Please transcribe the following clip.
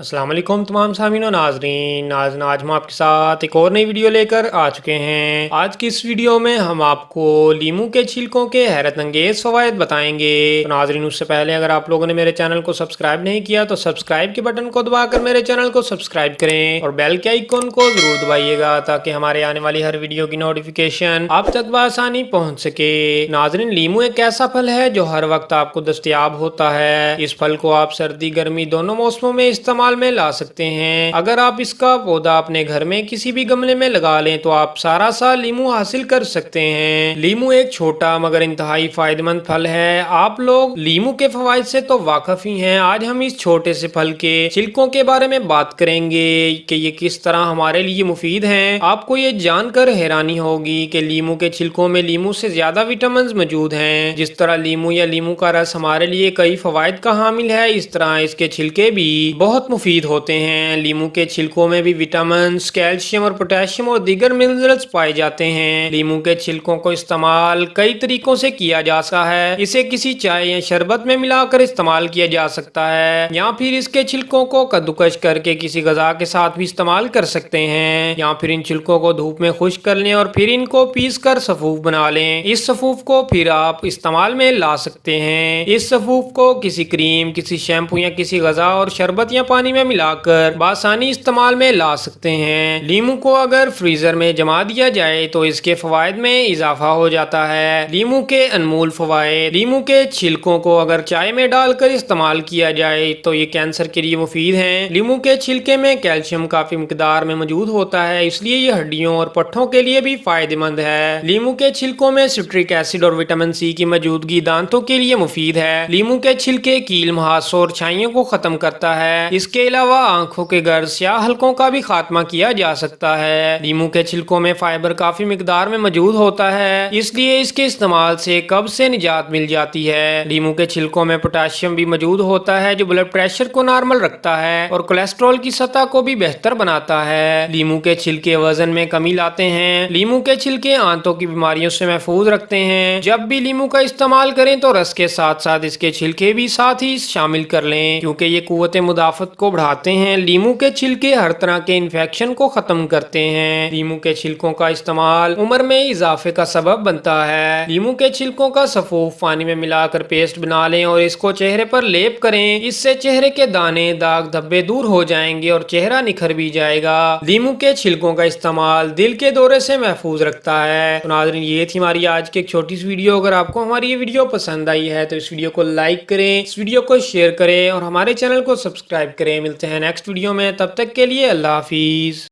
अस्सलाम वालेकुम तमाम सामीन और नाजरीन। आज हम आपके साथ एक और नई वीडियो लेकर आ चुके हैं। आज की इस वीडियो में हम आपको लीमू के छिलकों के हैरत अंगेज फवायद बताएंगे। तो नाजरीन, उससे पहले अगर आप लोगों ने मेरे चैनल को सब्सक्राइब नहीं किया तो सब्सक्राइब के बटन को दबाकर मेरे चैनल को सब्सक्राइब करें और बेल के आइकन को जरूर दबाइएगा ताकि हमारे आने वाली हर वीडियो की नोटिफिकेशन आप तक बआसानी पहुंच सके। नाजरीन, लीमू एक ऐसा फल है जो हर वक्त आपको दस्तयाब होता है। इस फल को आप सर्दी गर्मी दोनों मौसमों में इस्तेमाल में ला सकते हैं। अगर आप इसका पौधा अपने घर में किसी भी गमले में लगा लें तो आप सारा साल लीमू हासिल कर सकते हैं। लीमू एक छोटा मगर इंतहाई फायदेमंद फल है। आप लोग लीमू के फवाइद से तो वाकिफ ही हैं। आज हम इस छोटे से फल के छिलकों के बारे में बात करेंगे कि ये किस तरह हमारे लिए मुफीद हैं। आपको ये जानकर हैरानी होगी कि लीमू के छिलकों में लीमू से ज्यादा विटामिन मौजूद हैं। जिस तरह लीमू या लीमू का रस हमारे लिए कई फवाइद का हामिल है, इस तरह इसके छिलके भी बहुत मुफीद होते हैं। लीमू के छिलकों में भी विटामिन, कैल्शियम और पोटेशियम और दीगर मिनरल्स पाए जाते हैं। लीमू के छिलकों को इस्तेमाल कई तरीकों से किया जा सकता है। इसे किसी चाय या शरबत में मिलाकर इस्तेमाल किया जा सकता है, या फिर इसके छिलकों को कद्दूकश करके किसी गजा के साथ भी इस्तेमाल कर सकते हैं, या फिर इन छिलकों को धूप में खुश्क कर लें और फिर इनको पीस कर सफूफ बना लें। इस सफूफ को फिर आप इस्तेमाल में ला सकते हैं। इस सफूफ को किसी क्रीम, किसी शैम्पू या किसी गजा और शरबत या पानी में मिलाकर बासानी इस्तेमाल में ला सकते हैं। लीमू को अगर फ्रीजर में जमा दिया जाए तो इसके फवायद में इजाफा हो जाता है। लीमू के अनमोल फवायद। लीमू के छिलकों को अगर चाय में डालकर इस्तेमाल किया जाए तो ये कैंसर के लिए मुफीद हैं। लीमू के छिलके में कैल्शियम काफी मिकदार में मौजूद होता है, इसलिए ये हड्डियों और पट्टों के लिए भी फायदेमंद है। लीमू के छिलकों में सिट्रिक एसिड और विटामिन सी की मौजूदगी दांतों के लिए मुफीद है। लीमू के छिलके कील, मुहासों और छाइयों को खत्म करता है। इसके अलावा आंखों के गर्ज या हलकों का भी खात्मा किया जा सकता है। लीमू के छिलकों में फाइबर काफी मिकदार में मौजूद होता है, इसलिए इसके इस्तेमाल से कब्ज से निजात मिल जाती है। लीमू के छिलकों में पोटेशियम भी मौजूद होता है जो ब्लड प्रेशर को नॉर्मल रखता है और कोलेस्ट्रॉल की सतह को भी बेहतर बनाता है। लीमू के छिलके वजन में कमी लाते हैं। लीमू के छिलके आंतों की बीमारियों से महफूज रखते हैं। जब भी लीमू का इस्तेमाल करें तो रस के साथ साथ इसके छिलके भी साथ ही शामिल कर लें, क्योंकि ये कुव्वत मुदाफत को बढ़ाते हैं। लीमू के छिलके हर तरह के इन्फेक्शन को खत्म करते हैं। लीमू के छिलकों का इस्तेमाल उम्र में इजाफे का सबब बनता है। लीमू के छिलकों का सफूफ पानी में मिलाकर पेस्ट बना लें और इसको चेहरे पर लेप करें। इससे चेहरे के दाने, दाग, धब्बे दूर हो जाएंगे और चेहरा निखर भी जाएगा। लीमू के छिलकों का इस्तेमाल दिल के दौरे से महफूज रखता है। तो नाज़रीन, ये थी हमारी आज की एक छोटी सी वीडियो। अगर आपको हमारी ये वीडियो पसंद आई है तो इस वीडियो को लाइक करें, इस वीडियो को शेयर करें और हमारे चैनल को सब्सक्राइब करें। मिलते हैं नेक्स्ट वीडियो में, तब तक के लिए अल्लाह हाफिज।